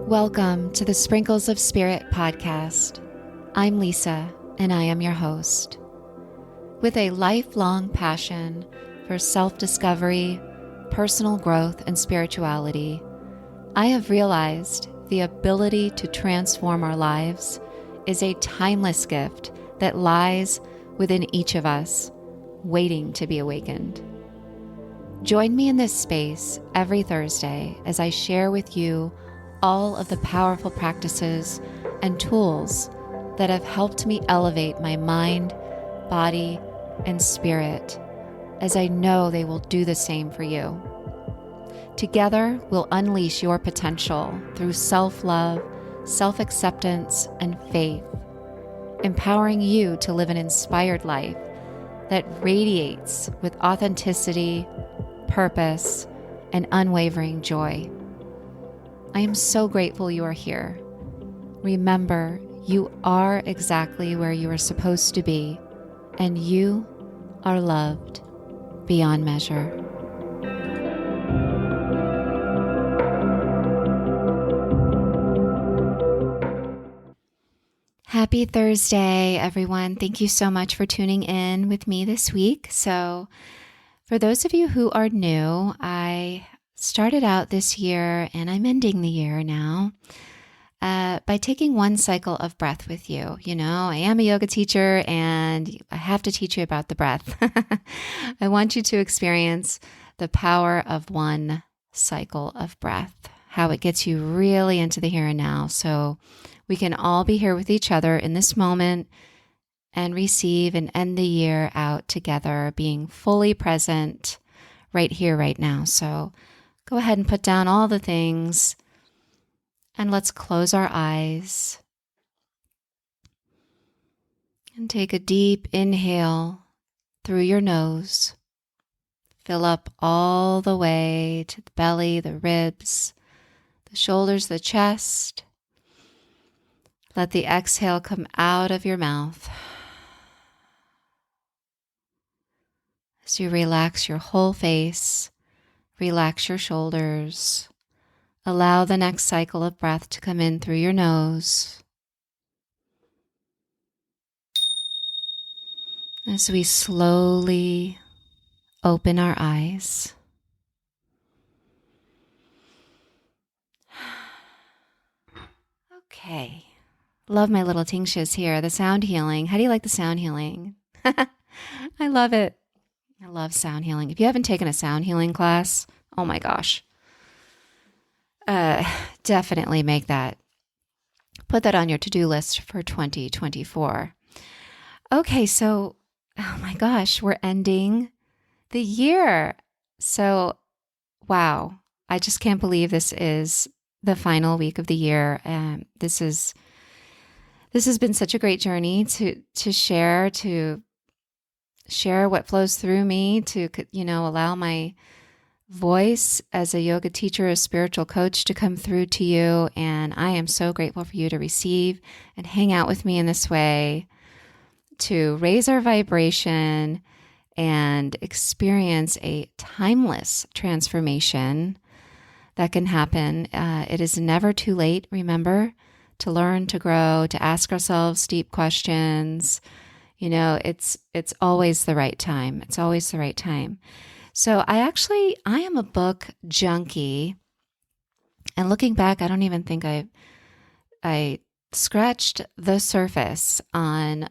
Welcome to the Sprinkles of Spirit podcast. I'm Lisa, and I am your host. With a lifelong passion for self-discovery, personal growth, and spirituality, I have realized the ability to transform our lives is a timeless gift that lies within each of us, waiting to be awakened. Join me in this space every Thursday as I share with you all of the powerful practices and tools that have helped me elevate my mind, body, and spirit, as I know they will do the same for you. Together, we'll unleash your potential through self-love, self-acceptance, and faith, empowering you to live an inspired life that radiates with authenticity, purpose, and unwavering joy. I am so grateful you are here. Remember, you are exactly where you are supposed to be, and you are loved beyond measure. Happy Thursday, everyone. Thank you so much for tuning in with me this week. So, for those of you who are new, I started out this year, and I'm ending the year now, by taking one cycle of breath with you. You know, I am a yoga teacher, and I have to teach you about the breath. I want you to experience the power of one cycle of breath, how it gets you really into the here and now, so we can all be here with each other in this moment and receive and end the year out together, being fully present right here, right now. So go ahead and put down all the things, and let's close our eyes and take a deep inhale through your nose. Fill up all the way to the belly, the ribs, the shoulders, the chest. Let the exhale come out of your mouth as you relax your whole face. Relax your shoulders. Allow the next cycle of breath to come in through your nose. As we slowly open our eyes. Okay. Love my little tinctures here. The sound healing. How do you like the sound healing? I love it. I love sound healing. If you haven't taken a sound healing class, oh my gosh. Definitely put that on your to-do list for 2024. Okay, so, oh my gosh, we're ending the year. So, wow, I just can't believe this is the final week of the year. This has been such a great journey to share what flows through me, to, allow my voice as a yoga teacher, a spiritual coach, to come through to you. And I am so grateful for you to receive and hang out with me in this way, to raise our vibration and experience a timeless transformation that can happen. It is never too late, remember, to learn, to grow, to ask ourselves deep questions. You know, it's always the right time. It's always the right time. So I am a book junkie, and looking back, I don't even think I scratched the surface on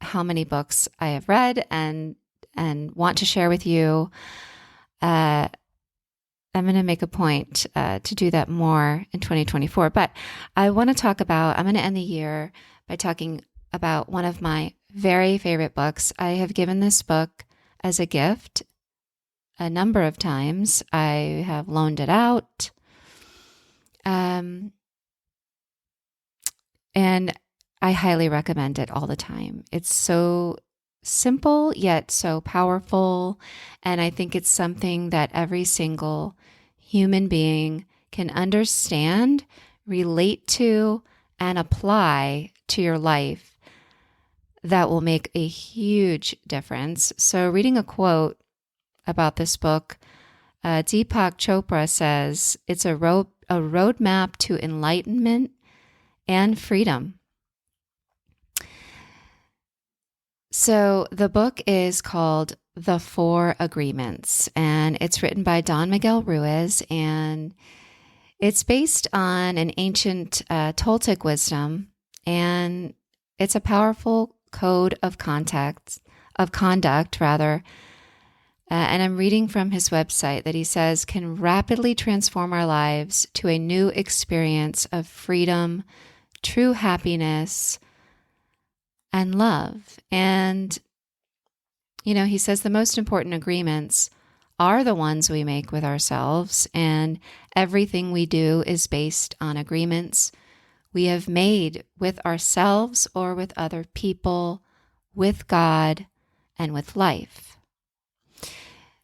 how many books I have read and want to share with you. I'm going to make a point to do that more in 2024, but I'm going to end the year by talking about one of my very favorite books. I have given this book as a gift a number of times. I have loaned it out. And I highly recommend it all the time. It's so simple, yet so powerful. And I think it's something that every single human being can understand, relate to, and apply to your life that will make a huge difference. So reading a quote about this book Deepak Chopra says it's a roadmap to enlightenment and freedom. So the book is called The Four Agreements, and it's written by Don Miguel Ruiz, and it's based on an ancient Toltec wisdom, and it's a powerful code of conduct, and I'm reading from his website that he says can rapidly transform our lives to a new experience of freedom, true happiness, and love. And, he says the most important agreements are the ones we make with ourselves, and everything we do is based on agreements we have made with ourselves or with other people, with God, and with life.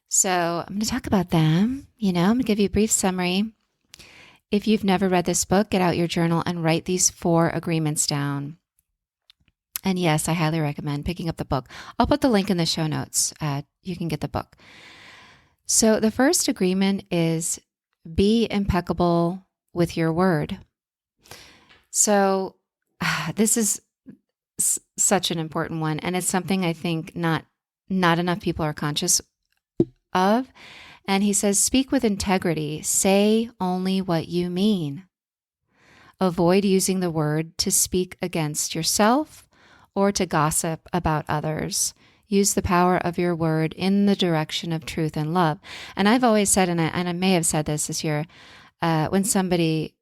So I'm going to talk about them. I'm going to give you a brief summary. If you've never read this book, get out your journal and write these 4 agreements down. And yes, I highly recommend picking up the book. I'll put the link in the show notes. You can get the book. So the first agreement is be impeccable with your word. So this is such an important one. And it's something I think not enough people are conscious of. And he says, speak with integrity. Say only what you mean. Avoid using the word to speak against yourself or to gossip about others. Use the power of your word in the direction of truth and love. And I've always said, and I may have said this year, when somebody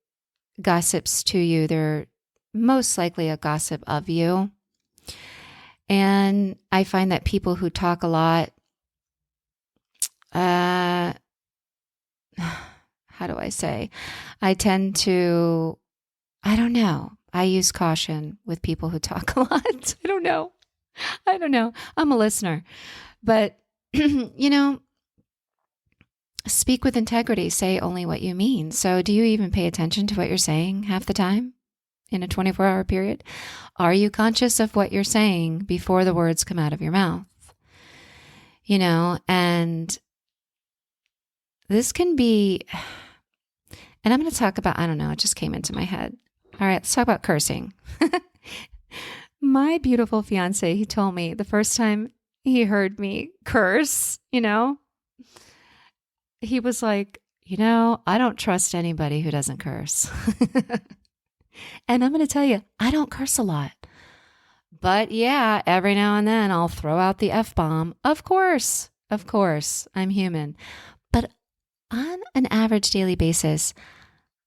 gossips to you, they're most likely a gossip of you. And I find that people who talk a lot, how do I say? I tend to, I don't know. I use caution with people who talk a lot. I don't know. I'm a listener. But, speak with integrity. Say only what you mean. So do you even pay attention to what you're saying half the time in a 24-hour period? Are you conscious of what you're saying before the words come out of your mouth? And this can be, and I'm going to talk about, I don't know, it just came into my head. All right, let's talk about cursing. My beautiful fiance, he told me the first time he heard me curse, he was like, I don't trust anybody who doesn't curse. And I'm going to tell you, I don't curse a lot. But yeah, every now and then I'll throw out the F-bomb. Of course, I'm human. But on an average daily basis,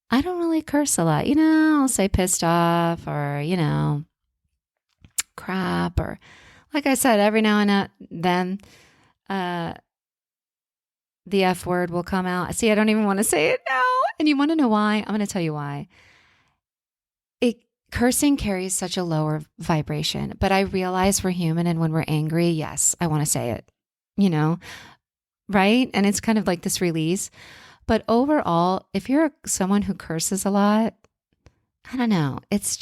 I don't really curse a lot. I'll say pissed off or, crap, or like I said, every now and then the F word will come out. See, I don't even want to say it now. And you want to know why? I'm going to tell you why. Cursing carries such a lower vibration, but I realize we're human, and when we're angry, yes, I want to say it, right? And it's kind of like this release. But overall, if you're someone who curses a lot, I don't know. It's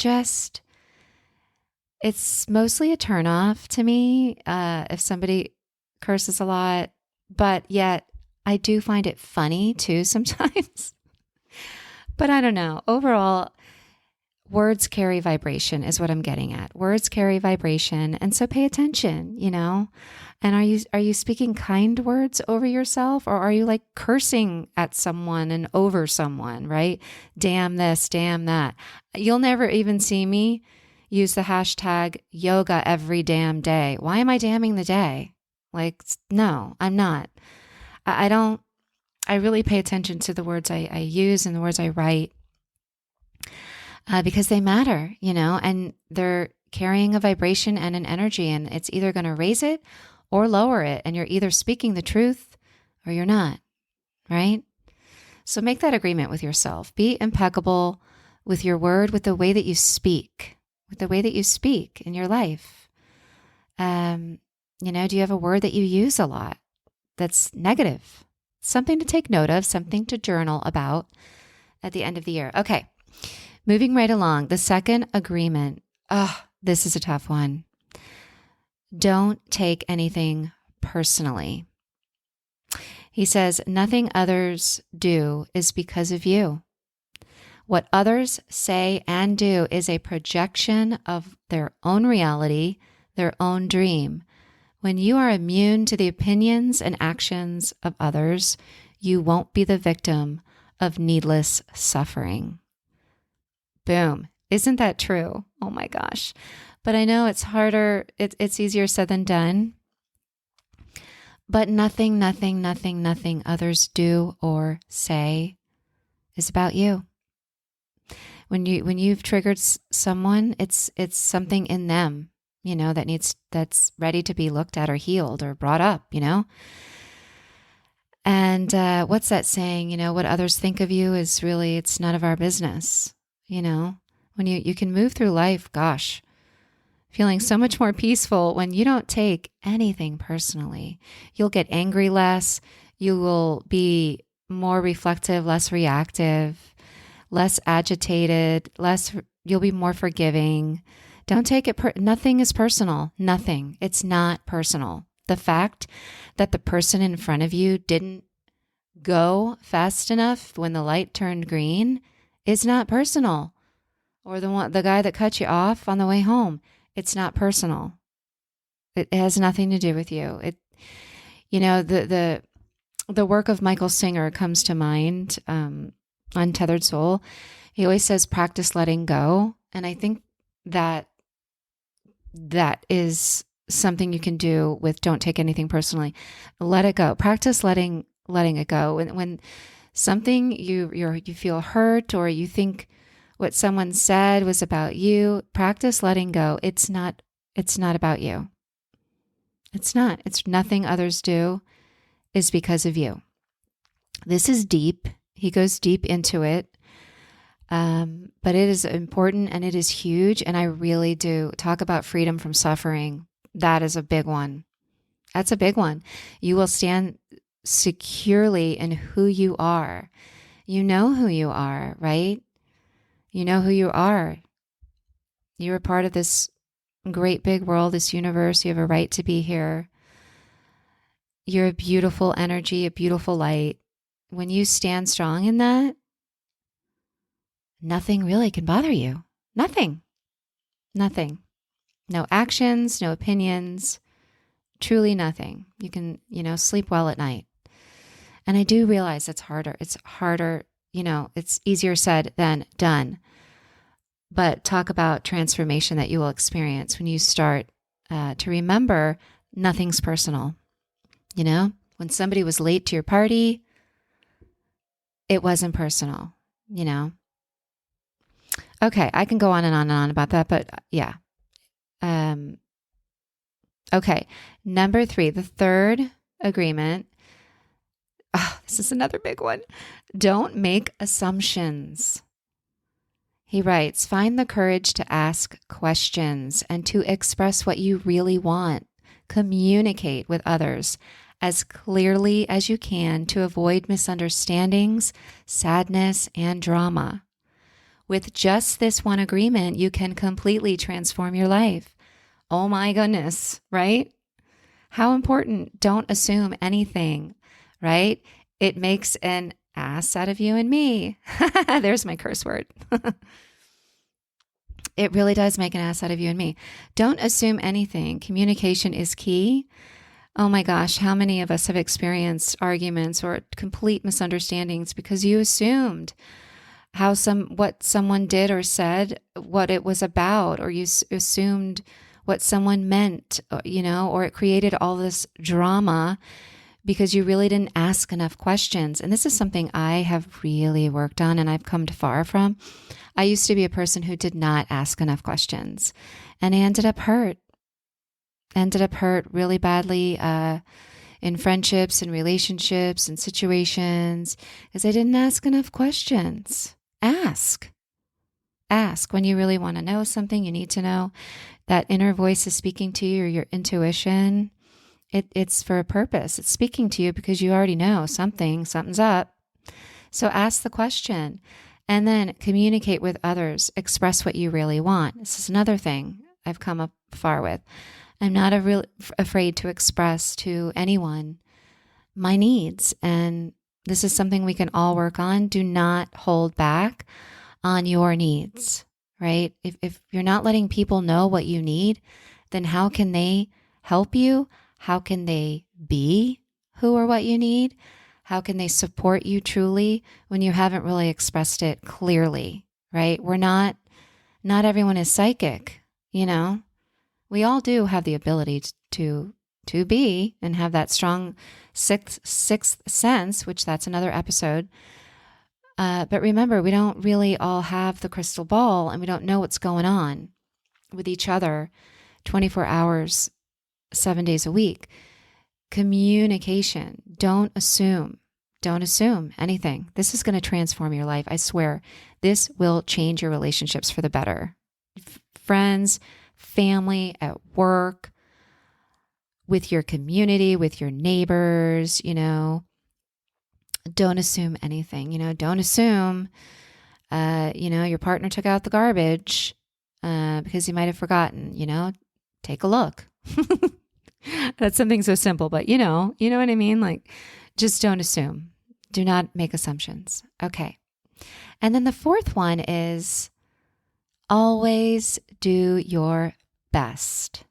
mostly a turnoff to me if somebody curses a lot, but yet I do find it funny too sometimes. But I don't know. Overall, words carry vibration is what I'm getting at. Words carry vibration. And so pay attention, And are you speaking kind words over yourself, or are you like cursing at someone and over someone, right? Damn this, damn that. You'll never even see me use the hashtag yoga every damn day. Why am I damning the day? Like, no, I'm not. I really pay attention to the words I use and the words I write. Because they matter, and they're carrying a vibration and an energy, and it's either going to raise it or lower it. And you're either speaking the truth or you're not, right? So make that agreement with yourself. Be impeccable with your word, with the way that you speak, in your life. Do you have a word that you use a lot that's negative? Something to take note of, something to journal about at the end of the year. Okay. Moving right along, the second agreement. This is a tough one. Don't take anything personally. He says, nothing others do is because of you. What others say and do is a projection of their own reality, their own dream. When you are immune to the opinions and actions of others, you won't be the victim of needless suffering. Boom. Isn't that true? Oh my gosh. But I know it's harder. It's easier said than done. But nothing others do or say is about you. When you've triggered someone, it's something in them, that's ready to be looked at or healed or brought up, And what's that saying? What others think of you is really, it's none of our business. When you can move through life, gosh, feeling so much more peaceful when you don't take anything personally. You'll get angry less. You will be more reflective, less reactive, less agitated, you'll be more forgiving. Don't take it, nothing is personal. Nothing. It's not personal. The fact that the person in front of you didn't go fast enough when the light turned green is not personal. Or the guy that cut you off on the way home, it's not personal. It has nothing to do with you. The work of Michael Singer comes to mind, Untethered Soul. He always says, practice letting go. And I think that is something you can do with don't take anything personally. Let it go. Practice letting it go. When something you feel hurt or you think what someone said was about you, practice letting go. It's not about you. It's not. It's nothing others do is because of you. This is deep. He goes deep into it. But it is important and it is huge. And I really do talk about freedom from suffering. That is a big one. That's a big one. You will stand securely in who you are. You know who you are, right? You know who you are. You're a part of this great big world, this universe. You have a right to be here. You're a beautiful energy, a beautiful light. When you stand strong in that, nothing really can bother you. Nothing. No actions, no opinions, truly nothing. You can, sleep well at night. And I do realize it's harder. It's harder, it's easier said than done. But talk about transformation that you will experience when you start to remember nothing's personal. When somebody was late to your party, it wasn't personal, Okay, I can go on and on and on about that, but yeah. Okay, number 3, the third agreement. This is another big one. Don't make assumptions. He writes, find the courage to ask questions and to express what you really want. Communicate with others as clearly as you can to avoid misunderstandings, sadness, and drama. With just this one agreement, you can completely transform your life. Oh my goodness, right? How important. Don't assume anything, right? It makes an ass out of you and me. There's my curse word. It really does make an ass out of you and me. Don't assume anything. Communication is key. Oh my gosh, how many of us have experienced arguments or complete misunderstandings because you assumed what someone did or said, what it was about, or you assumed what someone meant, or it created all this drama because you really didn't ask enough questions. And this is something I have really worked on and I've come far from. I used to be a person who did not ask enough questions, and I ended up hurt really badly in friendships and relationships and situations because I didn't ask enough questions. Ask when you really want to know something, you need to know. That inner voice is speaking to you, or your intuition. It's for a purpose. It's speaking to you because you already know something's up. So ask the question and then communicate with others. Express what you really want. This is another thing I've come up far with. I'm not afraid to express to anyone my needs. And this is something we can all work on. Do not hold back on your needs, right? If you're not letting people know what you need, then how can they help you? How can they be who or what you need? How can they support you truly when you haven't really expressed it clearly, right? Not everyone is psychic, you know? We all do have the ability to be and have that strong sixth sense, which that's another episode. But remember, we don't really all have the crystal ball, and we don't know what's going on with each other 24 hours, 7 days a week. Communication. Don't assume. Don't assume anything. This is going to transform your life. I swear, this will change your relationships for the better. Friends, family, at work, with your community, with your neighbors, don't assume anything, don't assume, your partner took out the garbage, because you might have forgotten, take a look. That's something so simple, but you know what I mean? Like, just don't assume. Do not make assumptions. Okay. And then the fourth one is always do your best.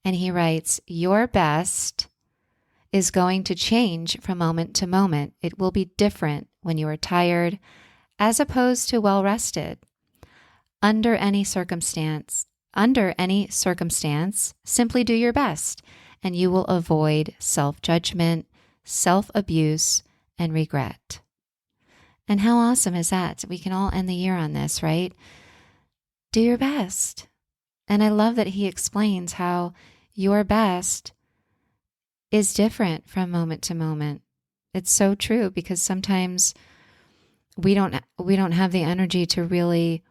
And he writes, your best is going to change from moment to moment. It will be different when you are tired as opposed to well rested. Under any circumstance, simply do your best, and you will avoid self-judgment, self-abuse, and regret. And how awesome is that? We can all end the year on this, right? Do your best. And I love that he explains how your best is different from moment to moment. It's so true, because sometimes we don't have the energy to really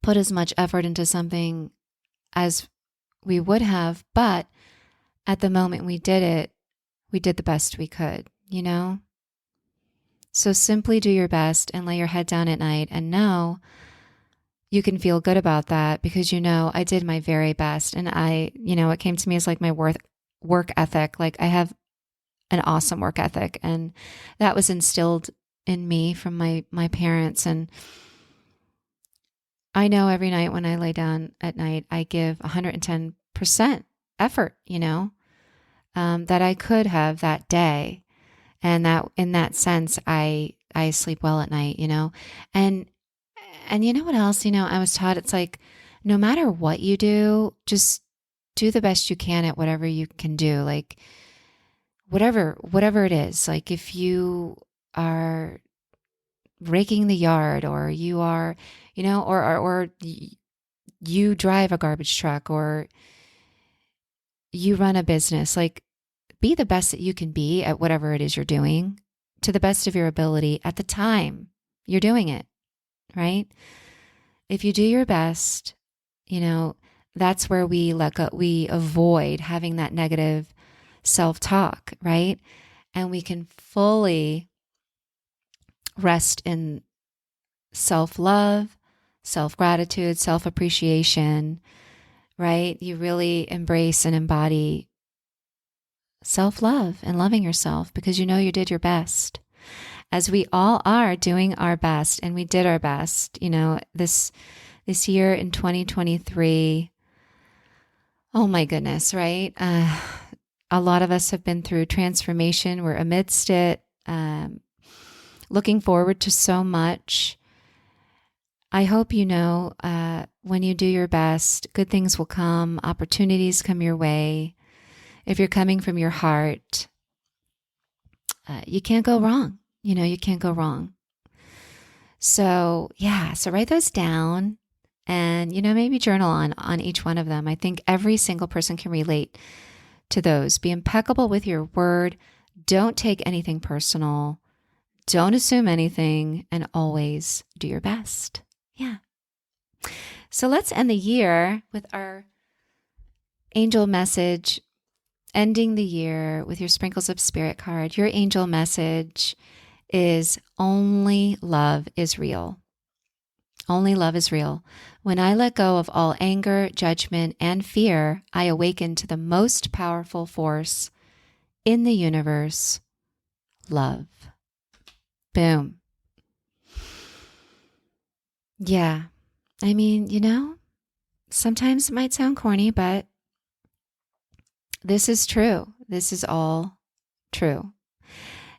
put as much effort into something as we would have, but at the moment we did it, we did the best we could, So simply do your best and lay your head down at night and know you can feel good about that, because I did my very best. And it came to me as like my work ethic. Like, I have an awesome work ethic, and that was instilled in me from my parents. And I know every night when I lay down at night, I give 110% effort, that I could have that day. And that in that sense, I sleep well at night, and you know what else, I was taught, it's like, no matter what you do, just do the best you can at whatever you can do. Like, whatever it is, like if you are raking the yard, or you are, or you drive a garbage truck, or you run a business, like, be the best that you can be at whatever it is you're doing, to the best of your ability at the time you're doing it, right? If you do your best, that's where we avoid having that negative self-talk, right? And we can fully rest in self-love, self-gratitude, self-appreciation, right? You really embrace and embody self-love and loving yourself, because you did your best, as we all are doing our best. And we did our best, this year in 2023. Oh my goodness, right? A lot of us have been through transformation. We're amidst it, looking forward to so much. I hope when you do your best, good things will come, opportunities come your way. If you're coming from your heart, you can't go wrong. You can't go wrong. So write those down, and, maybe journal on each one of them. I think every single person can relate to those. Be impeccable with your word. Don't take anything personal. Don't assume anything, and always do your best. Yeah. So let's end the year with our angel message. Ending the year with your Sprinkles of Spirit card. Your angel message is only love is real. Only love is real. When I let go of all anger, judgment, and fear, I awaken to the most powerful force in the universe, love. Boom. Yeah. I mean, sometimes it might sound corny, but this is true. This is all true.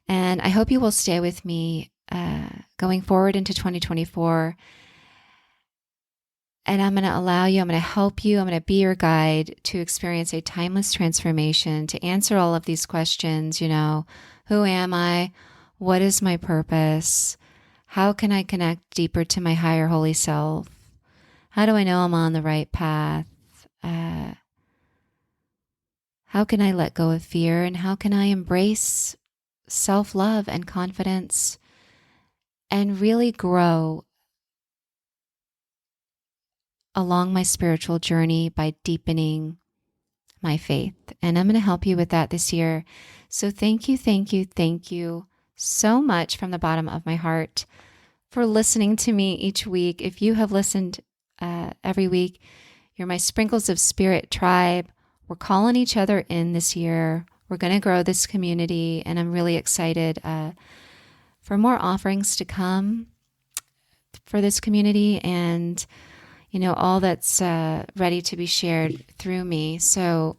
And I hope you will stay with me going forward into 2024. And I'm going to allow you, I'm going to help you, I'm going to be your guide to experience a timeless transformation, to answer all of these questions. Who am I? What is my purpose? How can I connect deeper to my higher holy self? How do I know I'm on the right path? How can I let go of fear? And how can I embrace self-love and confidence and really grow along my spiritual journey by deepening my faith? And I'm going to help you with that this year. So thank you so much from the bottom of my heart for listening to me each week. If you have listened every week, you're my Sprinkles of Spirit tribe. We're calling each other in this year. We're going to grow this community, and I'm really excited for more offerings to come for this community and, all that's ready to be shared through me. So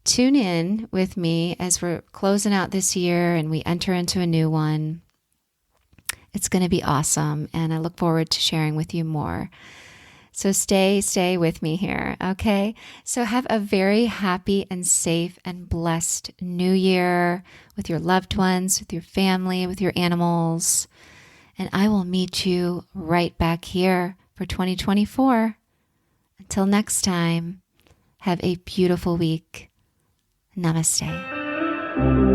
tune in with me as we're closing out this year and we enter into a new one. It's going to be awesome, and I look forward to sharing with you more. So stay with me here, okay? So have a very happy and safe and blessed new year with your loved ones, with your family, with your animals. And I will meet you right back here for 2024. Until next time, have a beautiful week. Namaste.